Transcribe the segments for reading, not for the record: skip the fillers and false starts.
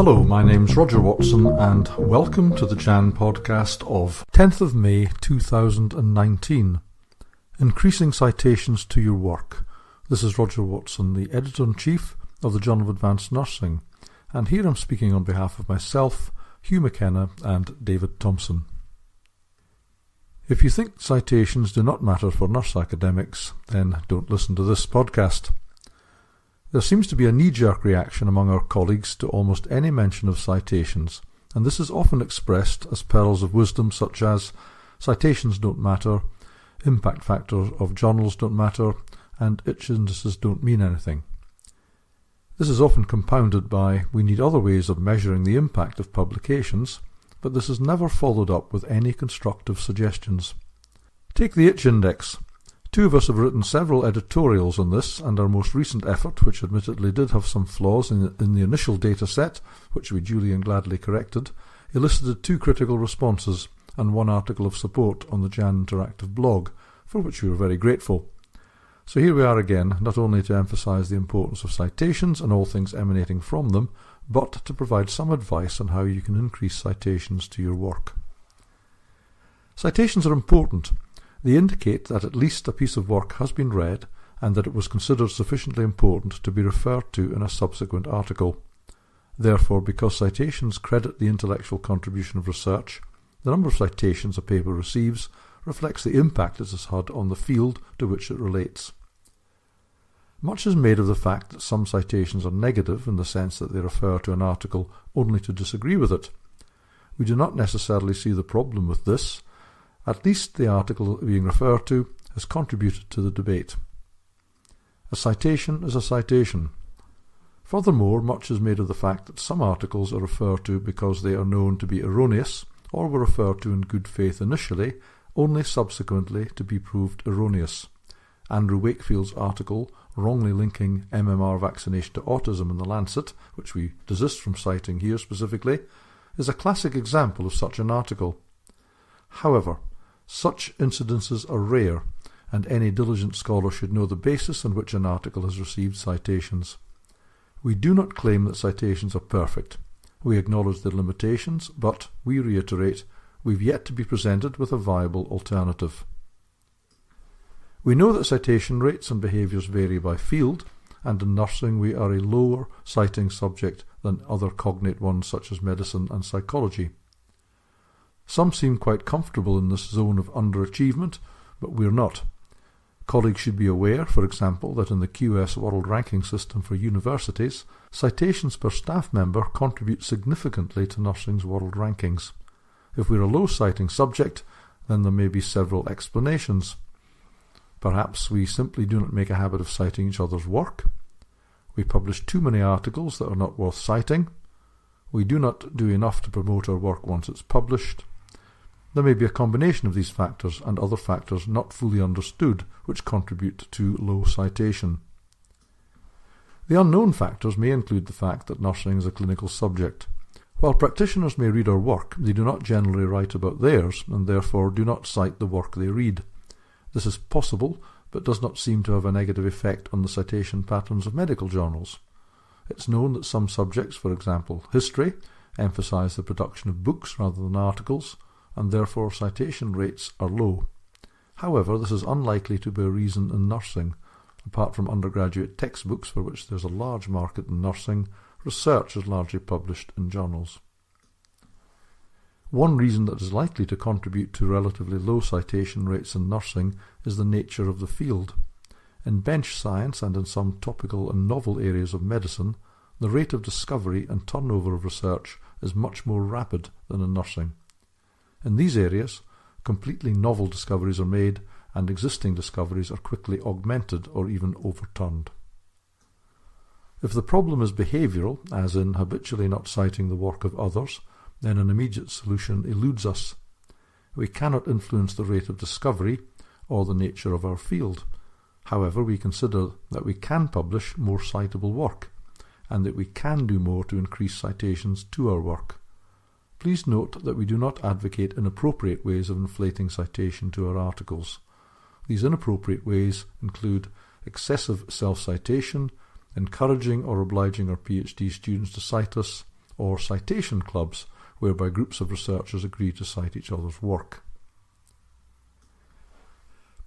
Hello, my name's Roger Watson and welcome to the Jan podcast of 10th of May 2019. Increasing citations to your work. This is Roger Watson, the Editor-in-Chief of the Journal of Advanced Nursing, and here I'm speaking on behalf of myself, Hugh McKenna and David Thompson. If you think citations do not matter for nurse academics, then don't listen to this podcast. There seems to be a knee-jerk reaction among our colleagues to almost any mention of citations, and this is often expressed as pearls of wisdom such as citations don't matter, impact factors of journals don't matter, and itch indices don't mean anything. This is often compounded by we need other ways of measuring the impact of publications, but this is never followed up with any constructive suggestions. Take the itch index. Two of us have written several editorials on this, and our most recent effort, which admittedly did have some flaws in the initial data set, which we duly and gladly corrected, elicited two critical responses and one article of support on the Jan Interactive blog, for which we were very grateful. So here we are again, not only to emphasise the importance of citations and all things emanating from them, but to provide some advice on how you can increase citations to your work. Citations are important. They indicate that at least a piece of work has been read and that it was considered sufficiently important to be referred to in a subsequent article. Therefore, because citations credit the intellectual contribution of research, the number of citations a paper receives reflects the impact it has had on the field to which it relates. Much is made of the fact that some citations are negative in the sense that they refer to an article only to disagree with it. We do not necessarily see the problem with this. At least the article being referred to has contributed to the debate. A citation is a citation. Furthermore, much is made of the fact that some articles are referred to because they are known to be erroneous, or were referred to in good faith initially, only subsequently to be proved erroneous. Andrew Wakefield's article, wrongly linking MMR vaccination to autism in the Lancet, which we desist from citing here specifically, is a classic example of such an article. However, such incidences are rare, and any diligent scholar should know the basis on which an article has received citations. We do not claim that citations are perfect. We acknowledge their limitations, but, we reiterate, we've yet to be presented with a viable alternative. We know that citation rates and behaviours vary by field, and in nursing we are a lower citing subject than other cognate ones such as medicine and psychology. Some seem quite comfortable in this zone of underachievement, but we're not. Colleagues should be aware, for example, that in the QS World Ranking System for universities, citations per staff member contribute significantly to nursing's world rankings. If we're a low citing subject, then there may be several explanations. Perhaps we simply do not make a habit of citing each other's work. We publish too many articles that are not worth citing. We do not do enough to promote our work once it's published. There may be a combination of these factors and other factors not fully understood which contribute to low citation. The unknown factors may include the fact that nursing is a clinical subject. While practitioners may read our work, they do not generally write about theirs and therefore do not cite the work they read. This is possible, but does not seem to have a negative effect on the citation patterns of medical journals. It's known that some subjects, for example history, emphasise the production of books rather than articles, and therefore citation rates are low. However, this is unlikely to be a reason in nursing. Apart from undergraduate textbooks, for which there's a large market in nursing, research is largely published in journals. One reason that is likely to contribute to relatively low citation rates in nursing is the nature of the field. In bench science and in some topical and novel areas of medicine, the rate of discovery and turnover of research is much more rapid than in nursing. In these areas, completely novel discoveries are made and existing discoveries are quickly augmented or even overturned. If the problem is behavioural, as in habitually not citing the work of others, then an immediate solution eludes us. We cannot influence the rate of discovery or the nature of our field. However, we consider that we can publish more citable work, and that we can do more to increase citations to our work. Please note that we do not advocate inappropriate ways of inflating citation to our articles. These inappropriate ways include excessive self-citation, encouraging or obliging our PhD students to cite us, or citation clubs, whereby groups of researchers agree to cite each other's work.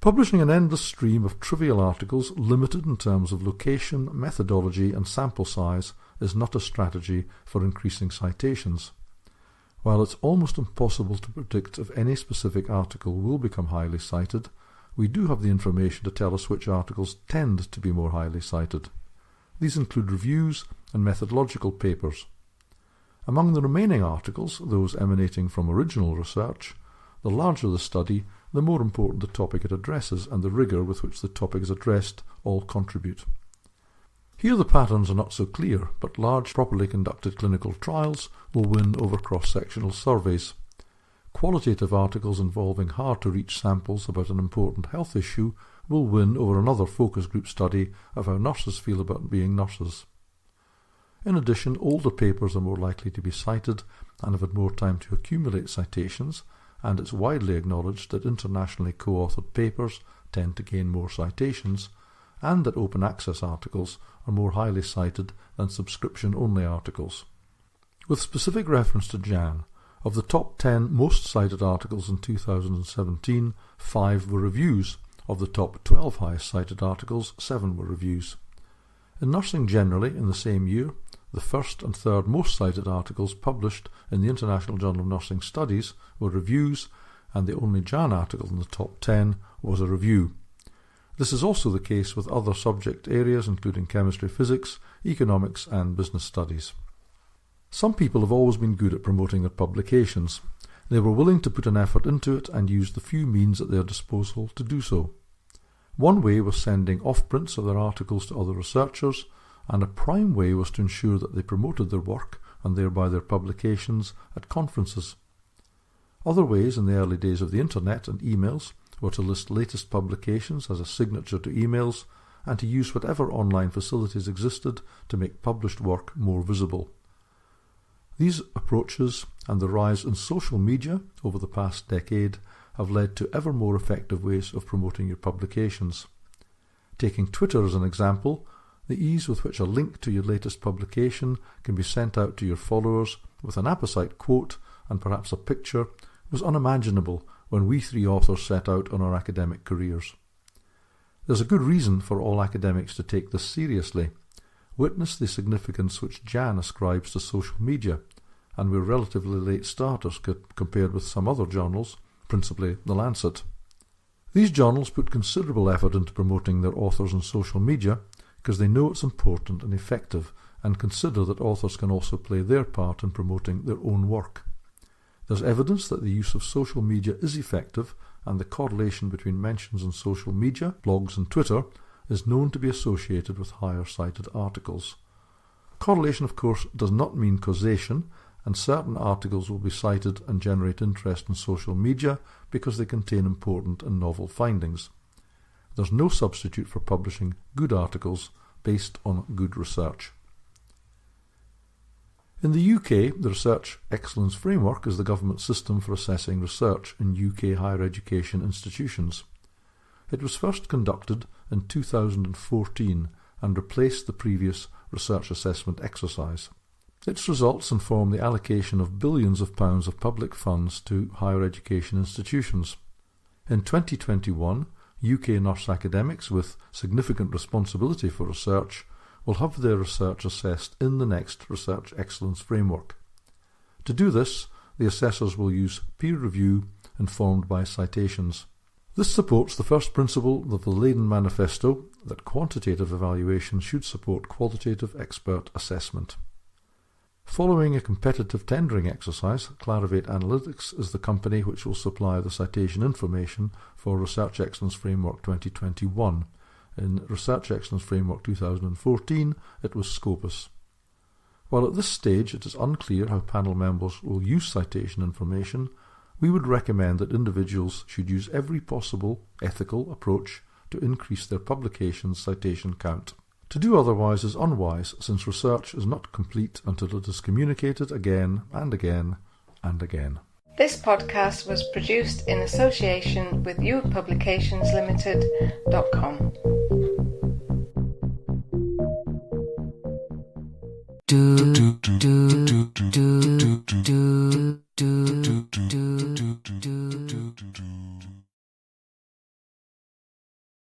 Publishing an endless stream of trivial articles limited in terms of location, methodology and sample size is not a strategy for increasing citations. While it's almost impossible to predict if any specific article will become highly cited, we do have the information to tell us which articles tend to be more highly cited. These include reviews and methodological papers. Among the remaining articles, those emanating from original research, the larger the study, the more important the topic it addresses and the rigour with which the topic is addressed all contribute. Here the patterns are not so clear, but large, properly conducted clinical trials will win over cross-sectional surveys. Qualitative articles involving hard-to-reach samples about an important health issue will win over another focus group study of how nurses feel about being nurses. In addition, older papers are more likely to be cited and have had more time to accumulate citations, and it's widely acknowledged that internationally co-authored papers tend to gain more citations, and that open access articles are more highly cited than subscription-only articles. With specific reference to Jan, of the top 10 most cited articles in 2017, 5 were reviews. Of the top 12 highest cited articles, 7 were reviews. In nursing generally, in the same year, the first and third most cited articles published in the International Journal of Nursing Studies were reviews, and the only Jan article in the top 10 was a review. This is also the case with other subject areas including chemistry, physics, economics and business studies. Some people have always been good at promoting their publications. They were willing to put an effort into it and used the few means at their disposal to do so. One way was sending off-prints of their articles to other researchers, and a prime way was to ensure that they promoted their work, and thereby their publications, at conferences. Other ways in the early days of the internet and emails were to list latest publications as a signature to emails, and to use whatever online facilities existed to make published work more visible. These approaches and the rise in social media over the past decade have led to ever more effective ways of promoting your publications. Taking Twitter as an example, the ease with which a link to your latest publication can be sent out to your followers with an apposite quote and perhaps a picture was unimaginable when we 3 authors set out on our academic careers. There's a good reason for all academics to take this seriously. Witness the significance which Jan ascribes to social media, and we're relatively late starters compared with some other journals, principally The Lancet. These journals put considerable effort into promoting their authors on social media because they know it's important and effective and consider that authors can also play their part in promoting their own work. There's evidence that the use of social media is effective, and the correlation between mentions on social media, blogs and Twitter, is known to be associated with higher cited articles. Correlation, of course, does not mean causation, and certain articles will be cited and generate interest in social media because they contain important and novel findings. There's no substitute for publishing good articles based on good research. In the UK, the Research Excellence Framework is the government system for assessing research in UK higher education institutions. It was first conducted in 2014 and replaced the previous research assessment exercise. Its results inform the allocation of billions of pounds of public funds to higher education institutions. In 2021, UK nurse academics with significant responsibility for research will have their research assessed in the next Research Excellence Framework. To do this, the assessors will use peer review informed by citations. This supports the first principle of the Leiden Manifesto that quantitative evaluation should support qualitative expert assessment. Following a competitive tendering exercise, Clarivate Analytics is the company which will supply the citation information for Research Excellence Framework 2021. In Research Excellence Framework 2014, it was Scopus. While at this stage it is unclear how panel members will use citation information, we would recommend that individuals should use every possible ethical approach to increase their publication's citation count. To do otherwise is unwise, since research is not complete until it is communicated again and again and again. This podcast was produced in association with youpublicationslimited.com. do do.